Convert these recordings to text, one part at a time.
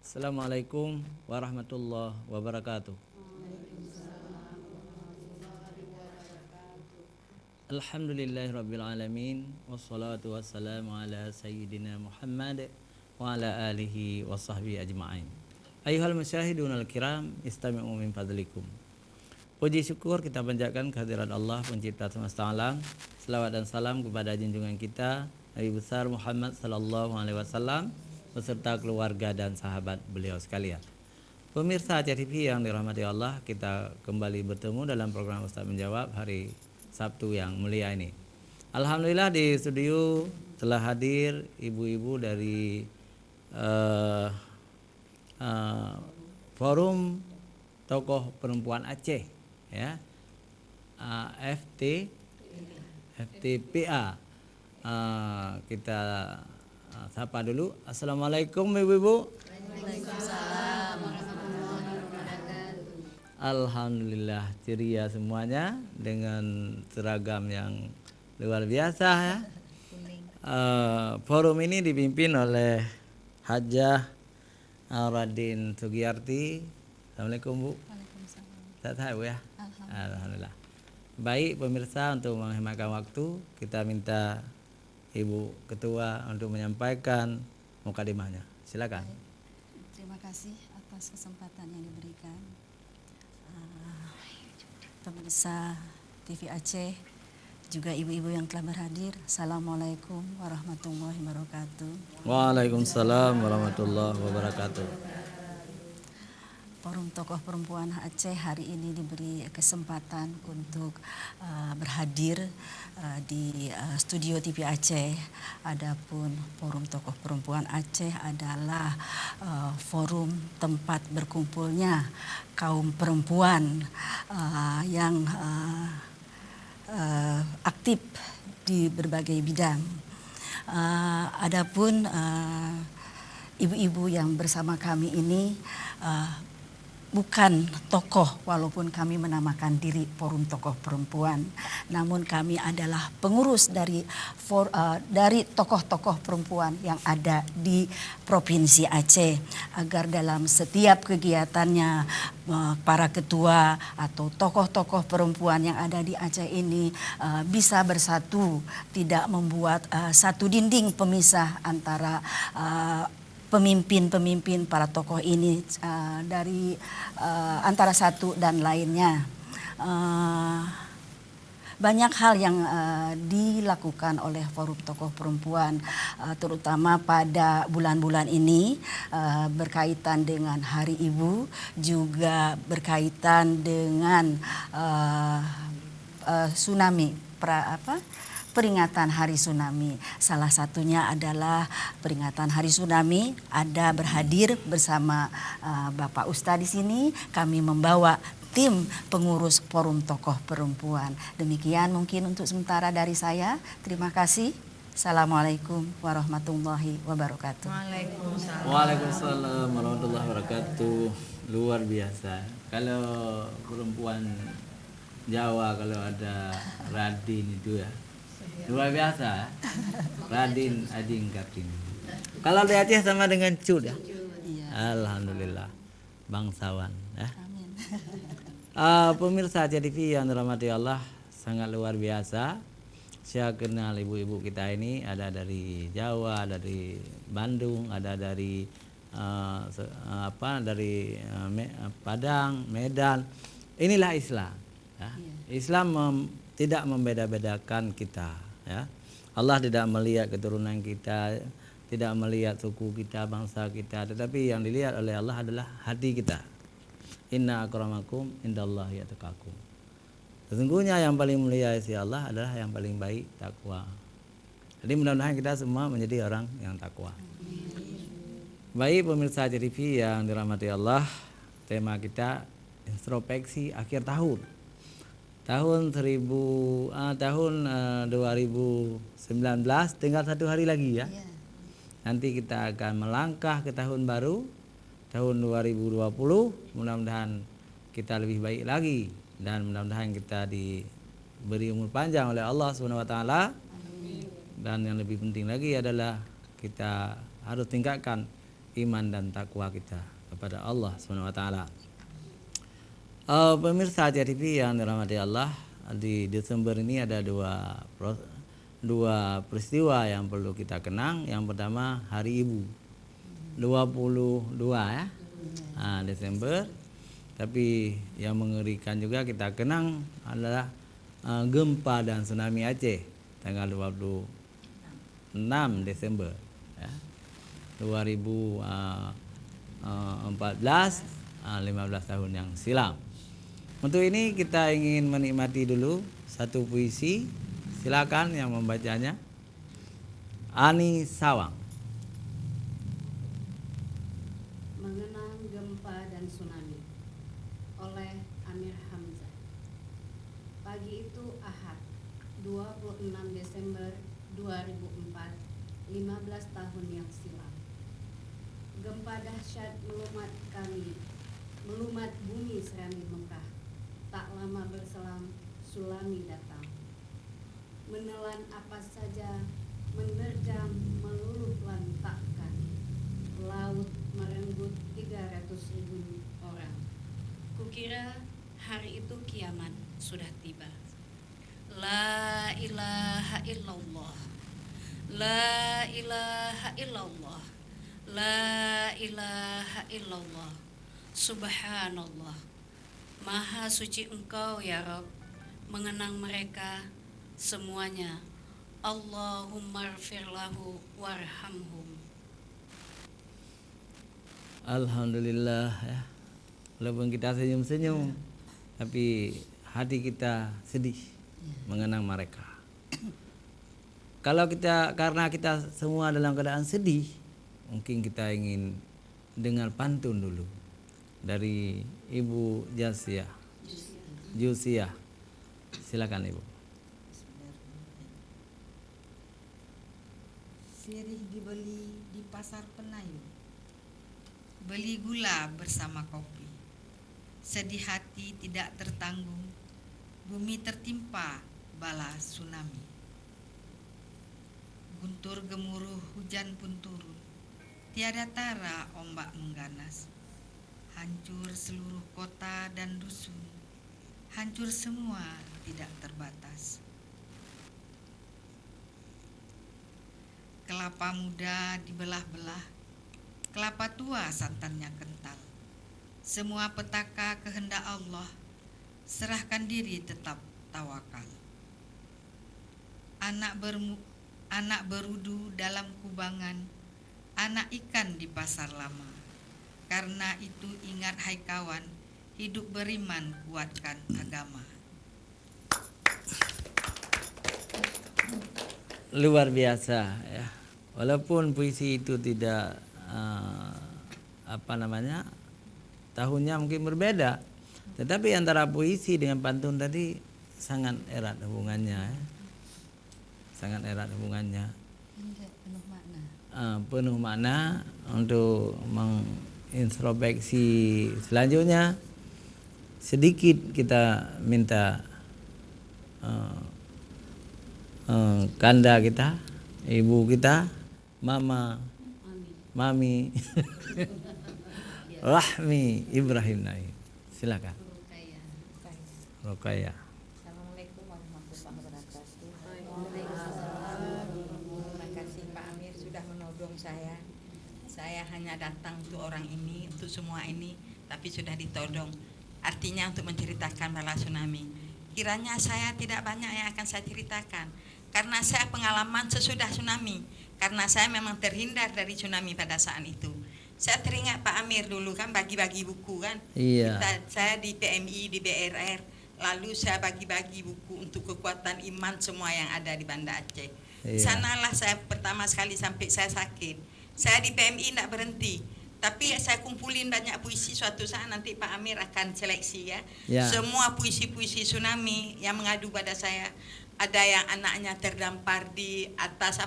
Assalamualaikum warahmatullahi wabarakatuh. Alhamdulillahirabbil alamin wassalatu wassalamu ala sayyidina Muhammad wa ala alihi washabbihi ajmain. Ayyuhal musyahidunal kiram, istami'u min fadlikum. Puji syukur kita panjatkan kehadirat Allah pencipta semesta alam. Selawat dan salam kepada junjungan kita Nabi besar Muhammad sallallahu alaihi wasallam beserta keluarga dan sahabat beliau sekalian. Pemirsa Aceh TV yang dirahmati Allah, kita kembali bertemu dalam program Ustaz Menjawab hari Sabtu yang mulia ini. Alhamdulillah di studio telah hadir ibu-ibu dari Forum Tokoh Perempuan Aceh, ya, FTPA. Kita sapa dulu. Assalamualaikum ibu-ibu. Waalaikumsalam warahmatullahi wabarakatuh. Alhamdulillah ceria semuanya dengan seragam yang luar biasa, ya. Forum ini dipimpin oleh Hajah Radin Sugiyarti. Assalamualaikum Bu. Waalaikumsalam. Sehat Bu ya. Alhamdulillah. Baik pemirsa, untuk menghematkan waktu kita minta Ibu Ketua untuk menyampaikan mukadimahnya. Silakan. Terima kasih atas kesempatan yang diberikan. Pemirsa TV Aceh, juga ibu-ibu yang telah berhadir. Assalamualaikum warahmatullahi wabarakatuh. Waalaikumsalam warahmatullahi wabarakatuh. Forum Tokoh Perempuan Aceh hari ini diberi kesempatan untuk berhadir di studio TV Aceh. Adapun Forum Tokoh Perempuan Aceh adalah forum tempat berkumpulnya kaum perempuan yang aktif di berbagai bidang. Adapun ibu-ibu yang bersama kami ini bukan tokoh, walaupun kami menamakan diri Forum Tokoh Perempuan, namun kami adalah pengurus dari tokoh-tokoh perempuan yang ada di Provinsi Aceh, agar dalam setiap kegiatannya para ketua atau tokoh-tokoh perempuan yang ada di Aceh ini bisa bersatu, tidak membuat satu dinding pemisah antara pemimpin-pemimpin para tokoh ini dari antara satu dan lainnya. Banyak hal yang dilakukan oleh Forum Tokoh Perempuan, terutama pada bulan-bulan ini berkaitan dengan Hari Ibu, juga berkaitan dengan tsunami, peringatan Hari Tsunami. Salah satunya adalah peringatan Hari Tsunami. Ada berhadir bersama Bapak Ustadz di sini. Kami membawa tim pengurus Forum Tokoh Perempuan. Demikian mungkin untuk sementara dari saya. Terima kasih. Assalamualaikum warahmatullahi wabarakatuh. Waalaikumsalam warahmatullahi wabarakatuh. Luar biasa. Kalau perempuan Jawa, kalau ada Radin itu ya luar biasa. Radin Ading Kartini. Kalau di Aceh sama dengan Cud ya. Iya. Alhamdulillah, bangsawan ya. Amin. Pemirsa Aceh TV yang dirahmati Allah, sangat luar biasa. Saya kenal ibu-ibu kita ini, ada dari Jawa, dari Bandung, ada dari Padang, Medan. Inilah Islam ya. Islam tidak membeda-bedakan kita, ya. Allah tidak melihat keturunan kita, tidak melihat suku kita, bangsa kita, tetapi yang dilihat oleh Allah adalah hati kita. Inna akramakum indallahi atqakum. Sesungguhnya yang paling mulia di Allah adalah yang paling baik takwa. Jadi mudah-mudahan kita semua menjadi orang yang takwa. Baik pemirsa TV yang dirahmati Allah, tema kita introspeksi akhir tahun. Tahun 2019 tinggal satu hari lagi ya. Nanti kita akan melangkah ke tahun baru, tahun 2020. Mudah-mudahan kita lebih baik lagi dan mudah-mudahan kita diberi umur panjang oleh Allah Subhanahu wa taala. Dan yang lebih penting lagi adalah kita harus tingkatkan iman dan takwa kita kepada Allah Subhanahu wa taala. Pemirsa Ajar TV yang dirahmati Allah, di Desember ini ada dua peristiwa yang perlu kita kenang. Yang pertama Hari Ibu 22 ya, Desember. Tapi yang mengerikan juga kita kenang adalah gempa dan tsunami Aceh tanggal 26 Desember ya, 2014, 15 tahun yang silam. Untuk ini kita ingin menikmati dulu satu puisi. Silakan yang membacanya. Ani Sawang. Mengenang Gempa dan Tsunami oleh Amir Hamzah. Pagi itu Ahad, 26 Desember 2004, 15 tahun yang silam. Gempa dahsyat melumat bumi Serami Mekah. Tak lama berselang, tsunami datang. Menelan apa saja, menerjang, meluluh lantakkan. Laut merenggut 300.000 orang. Kukira hari itu kiamat sudah tiba. La ilaha illallah, la ilaha illallah, la ilaha illallah. Subhanallah, Maha suci Engkau ya Rabb. Mengenang mereka semuanya. Allahumma ighfirlahu warhamhum. Alhamdulillah ya. Walaupun kita senyum-senyum, tapi hati kita sedih mengenang mereka. Karena kita semua dalam keadaan sedih, mungkin kita ingin dengar pantun dulu dari Ibu Jusiah. Silakan Ibu. Sirih dibeli di pasar Penayu, beli gula bersama kopi. Sedih hati tidak tertanggung, bumi tertimpa bala tsunami. Guntur gemuruh hujan pun turun, tiada tara ombak mengganas. Hancur seluruh kota dan dusun, hancur semua tidak terbatas. Kelapa muda dibelah-belah, kelapa tua santannya kental. Semua petaka kehendak Allah, serahkan diri tetap tawakal. Anak berudu dalam kubangan, anak ikan di pasar lama. Karena itu ingat hai kawan, hidup beriman kuatkan agama. Luar biasa ya. Walaupun puisi itu tidak tahunnya mungkin berbeda, tetapi antara puisi dengan pantun tadi sangat erat hubungannya ya. Sangat erat hubungannya. Penuh makna untuk mengintrospeksi selanjutnya. Sedikit kita minta kanda kita, ibu kita, mami Rahmi Ibrahim Naim. Silakan. Rokaya. Assalamualaikum warahmatullahi wabarakatuh. Terima kasih Pak Amir sudah menodong saya. Saya hanya datang untuk orang ini, untuk semua ini, tapi sudah ditodong. Artinya untuk menceritakan bala tsunami. Kiranya saya tidak banyak yang akan saya ceritakan, karena saya pengalaman sesudah tsunami. Karena saya memang terhindar dari tsunami pada saat itu. Saya teringat Pak Amir dulu kan bagi-bagi buku kan. Iya. Saya di PMI, di BRR, lalu saya bagi-bagi buku untuk kekuatan iman semua yang ada di Banda Aceh. Iya. Sanalah saya pertama sekali sampai saya sakit. Saya di PMI tidak berhenti, tapi saya kumpulin banyak puisi. Suatu saat nanti Pak Amir akan seleksi ya. Semua puisi-puisi tsunami yang mengadu pada saya. Ada yang anaknya terdampar di atas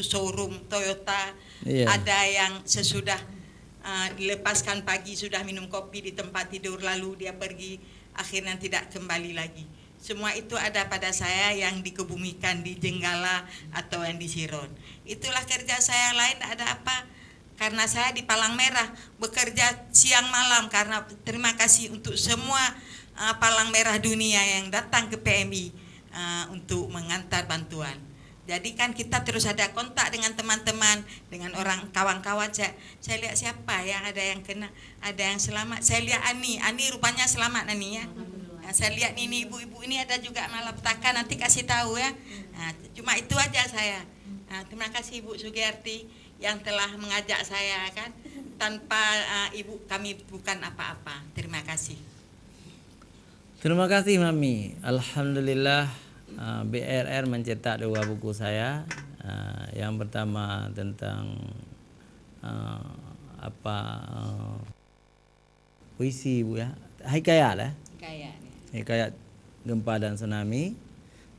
showroom Toyota. Ada yang sesudah dilepaskan pagi sudah minum kopi di tempat tidur, lalu dia pergi akhirnya tidak kembali lagi. Semua itu ada pada saya yang dikebumikan di Jenggala atau yang di Siron. Itulah kerja saya, lain ada apa. karena saya di Palang Merah bekerja siang malam, karena terima kasih untuk semua Palang Merah dunia yang datang ke PMI untuk mengantar bantuan. Jadi kan kita terus ada kontak dengan teman-teman, dengan orang kawan-kawan. Saya lihat siapa yang ada yang kena, ada yang selamat. Saya lihat Ani rupanya selamat Ani ya. Nah, saya lihat ini ibu-ibu ini ada juga malapetaka, nanti kasih tahu ya. Nah, cuma itu aja saya. Nah, terima kasih Ibu Sugiyarti yang telah mengajak saya kan. Tanpa Ibu kami bukan apa-apa. Terima kasih. Terima kasih Mami. Alhamdulillah. BRR mencetak 2 buku saya. Yang pertama tentang puisi Bu ya, hikayat hikayat gempa dan tsunami,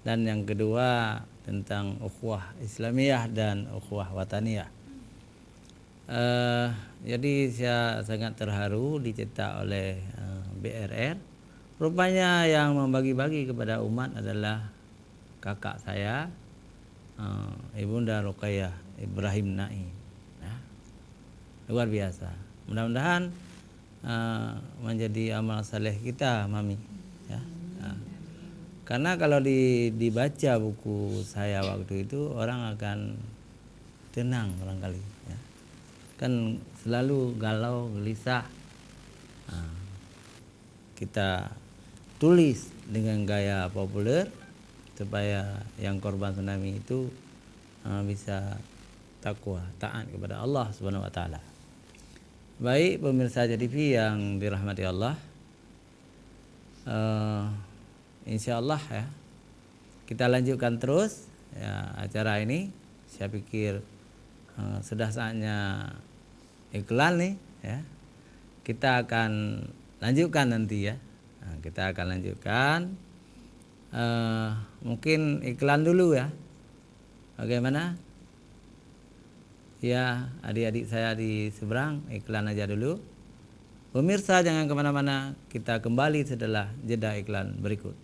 dan yang kedua tentang ukhuwah Islamiyah dan ukhuwah Wataniyah. Jadi saya sangat terharu dicetak oleh BRR. Rupanya yang membagi-bagi kepada umat adalah kakak saya, Ibunda Ruqayyah Ibrahim Naim. Nah, luar biasa. Mudah-mudahan menjadi amal saleh kita, Mami. Ya. Nah, karena kalau dibaca buku saya waktu itu, orang akan tenang barangkali. Ya. Kan selalu galau, gelisah. Nah, kita tulis dengan gaya populer supaya yang korban tsunami itu bisa takwa, taat kepada Allah Subhanahu wa taala. Baik pemirsa JTV yang dirahmati Allah, insyaallah ya kita lanjutkan terus ya acara ini. Saya pikir sudah saatnya iklan nih ya. Kita akan lanjutkan nanti ya. Nah, kita akan lanjutkan. Mungkin iklan dulu ya. Bagaimana? Ya, adik-adik saya di seberang, iklan aja dulu. Pemirsa jangan kemana-mana, kita kembali setelah jeda iklan berikut.